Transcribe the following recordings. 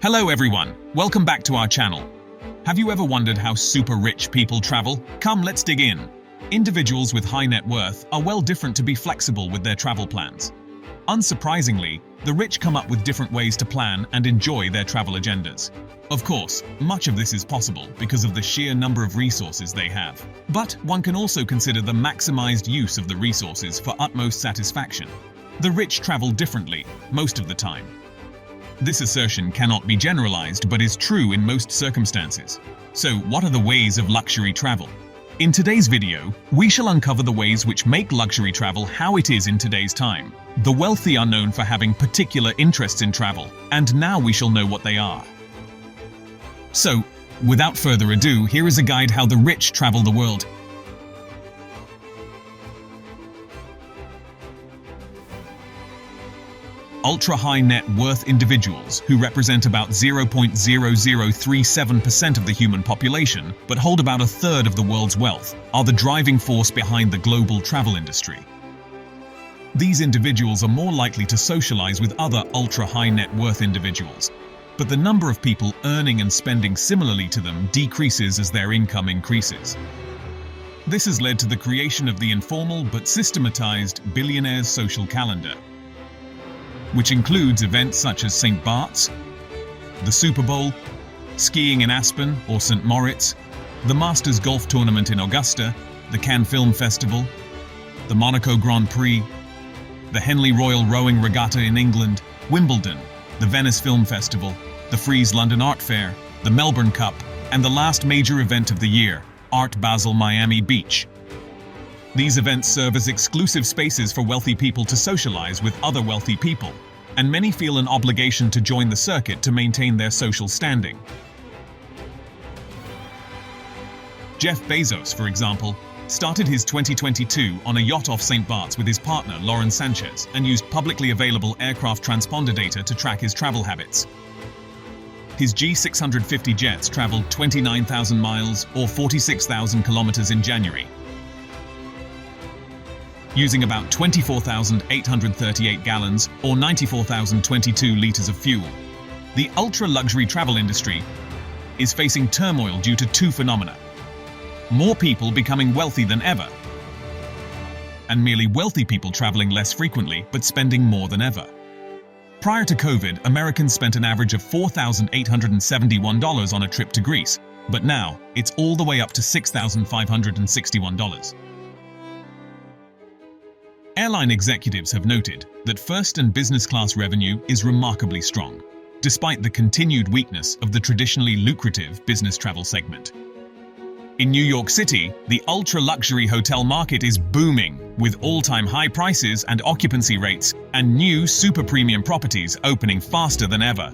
Hello everyone, welcome back to our channel. Have you ever wondered how super rich people travel? Come, let's dig in. Individuals with high net worth are well different to be flexible with their travel plans. Unsurprisingly, the rich come up with different ways to plan and enjoy their travel agendas. Of course, much of this is possible because of the sheer number of resources they have. But one can also consider the maximized use of the resources for utmost satisfaction. The rich travel differently, most of the time. This assertion cannot be generalized but is true in most circumstances. So, what are the ways of luxury travel? In today's video, we shall uncover the ways which make luxury travel how it is in today's time. The wealthy are known for having particular interests in travel, and now we shall know what they are. So, without further ado, here is a guide how the rich travel the world. Ultra-high net worth individuals, who represent about 0.0037% of the human population, but hold about a third of the world's wealth, are the driving force behind the global travel industry. These individuals are more likely to socialize with other ultra-high net worth individuals, but the number of people earning and spending similarly to them decreases as their income increases. This has led to the creation of the informal but systematized Billionaires social calendar, which includes events such as St. Bart's, the Super Bowl, skiing in Aspen or St. Moritz, the Masters Golf Tournament in Augusta, the Cannes Film Festival, the Monaco Grand Prix, the Henley Royal Rowing Regatta in England, Wimbledon, the Venice Film Festival, the Frieze London Art Fair, the Melbourne Cup, and the last major event of the year, Art Basel Miami Beach. These events serve as exclusive spaces for wealthy people to socialize with other wealthy people, and many feel an obligation to join the circuit to maintain their social standing. Jeff Bezos, for example, started his 2022 on a yacht off St. Bart's with his partner Lauren Sanchez and used publicly available aircraft transponder data to track his travel habits. His G650 jets traveled 29,000 miles or 46,000 kilometers in January, using about 24,838 gallons or 94,022 liters of fuel. The ultra-luxury travel industry is facing turmoil due to two phenomena: more people becoming wealthy than ever, and merely wealthy people traveling less frequently but spending more than ever. Prior to COVID, Americans spent an average of $4,871 on a trip to Greece, but now it's all the way up to $6,561. Airline executives have noted that first and business class revenue is remarkably strong, despite the continued weakness of the traditionally lucrative business travel segment. In New York City, the ultra-luxury hotel market is booming, with all-time high prices and occupancy rates, and new super-premium properties opening faster than ever.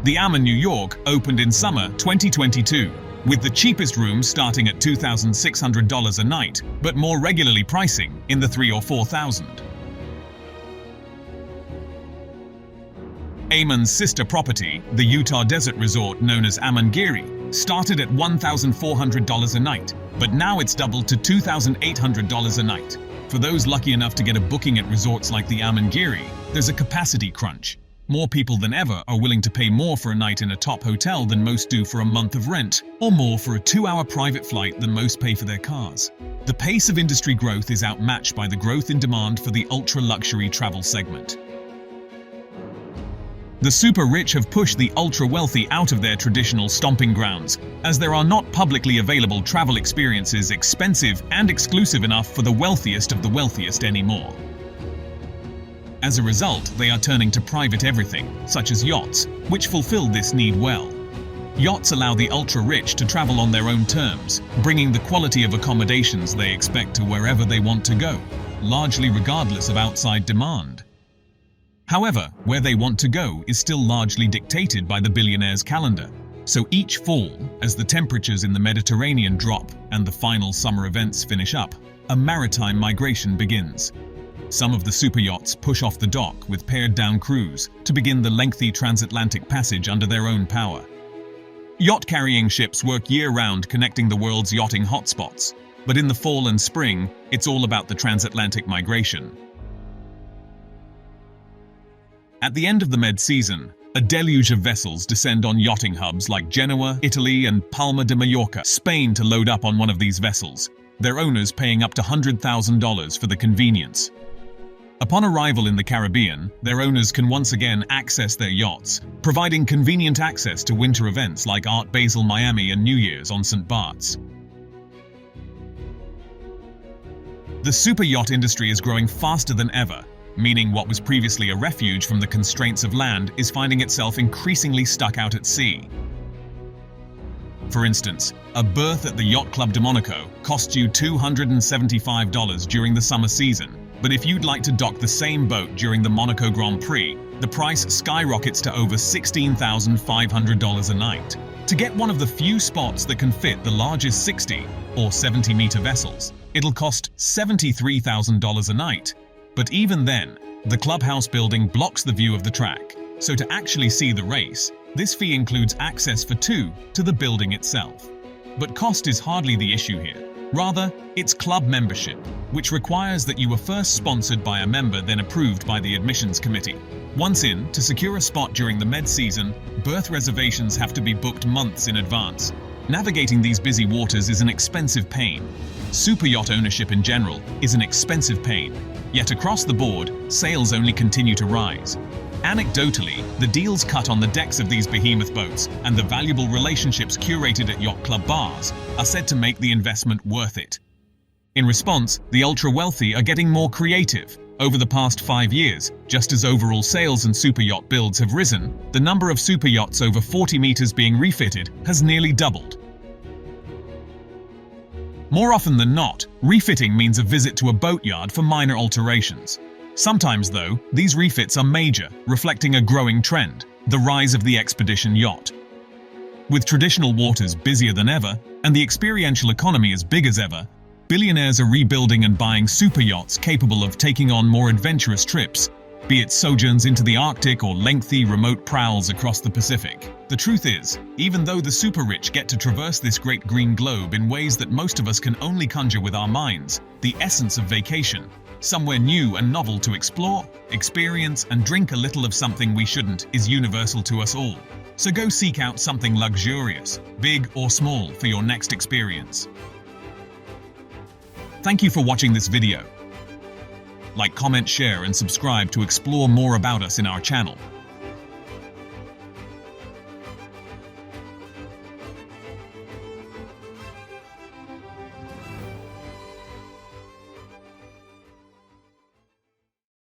The Aman New York opened in summer 2022, with the cheapest rooms starting at $2,600 a night, but more regularly pricing in the $3,000 or $4,000. Aman's sister property, the Utah desert resort known as Amangiri, started at $1,400 a night, but now it's doubled to $2,800 a night. For those lucky enough to get a booking at resorts like the Amangiri, there's a capacity crunch. More people than ever are willing to pay more for a night in a top hotel than most do for a month of rent, or more for a 2-hour private flight than most pay for their cars. The pace of industry growth is outmatched by the growth in demand for the ultra-luxury travel segment. The super-rich have pushed the ultra-wealthy out of their traditional stomping grounds, as there are not publicly available travel experiences expensive and exclusive enough for the wealthiest of the wealthiest anymore. As a result, they are turning to private everything, such as yachts, which fulfill this need well. Yachts allow the ultra-rich to travel on their own terms, bringing the quality of accommodations they expect to wherever they want to go, largely regardless of outside demand. However, where they want to go is still largely dictated by the Billionaires calendar, so each fall, as the temperatures in the Mediterranean drop and the final summer events finish up, a maritime migration begins. Some of the super yachts push off the dock with pared-down crews to begin the lengthy transatlantic passage under their own power. Yacht-carrying ships work year-round connecting the world's yachting hotspots, but in the fall and spring, it's all about the transatlantic migration. At the end of the mid-season, a deluge of vessels descend on yachting hubs like Genoa, Italy, and Palma de Mallorca, Spain, to load up on one of these vessels, their owners paying up to $100,000 for the convenience. Upon arrival in the Caribbean, their owners can once again access their yachts, providing convenient access to winter events like Art Basel Miami and New Year's on St. Bart's. The super yacht industry is growing faster than ever, meaning what was previously a refuge from the constraints of land is finding itself increasingly stuck out at sea. For instance, a berth at the Yacht Club de Monaco costs you $275 during the summer season, but if you'd like to dock the same boat during the Monaco Grand Prix, the price skyrockets to over $16,500 a night. To get one of the few spots that can fit the largest 60 or 70-meter vessels, it'll cost $73,000 a night. But even then, the clubhouse building blocks the view of the track, so to actually see the race, this fee includes access for two to the building itself. But cost is hardly the issue here. Rather, it's club membership, which requires that you were first sponsored by a member then approved by the admissions committee. Once in, to secure a spot during the med-season, berth reservations have to be booked months in advance. Navigating these busy waters is an expensive pain. Super yacht ownership in general is an expensive pain, yet across the board, sales only continue to rise. Anecdotally, the deals cut on the decks of these behemoth boats and the valuable relationships curated at yacht club bars are said to make the investment worth it. In response, the ultra-wealthy are getting more creative. Over the past 5 years, just as overall sales and super yacht builds have risen, the number of super yachts over 40 meters being refitted has nearly doubled. More often than not, refitting means a visit to a boatyard for minor alterations. Sometimes, though, these refits are major, reflecting a growing trend, the rise of the expedition yacht. With traditional waters busier than ever, and the experiential economy as big as ever, billionaires are rebuilding and buying super yachts capable of taking on more adventurous trips, be it sojourns into the Arctic or lengthy, remote prowls across the Pacific. The truth is, even though the super rich get to traverse this great green globe in ways that most of us can only conjure with our minds, the essence of vacation, somewhere new and novel to explore, experience, and drink a little of something we shouldn't, is universal to us all. So go seek out something luxurious, big or small, for your next experience. Thank you for watching this video. Like, comment, share, and subscribe to explore more about us in our channel.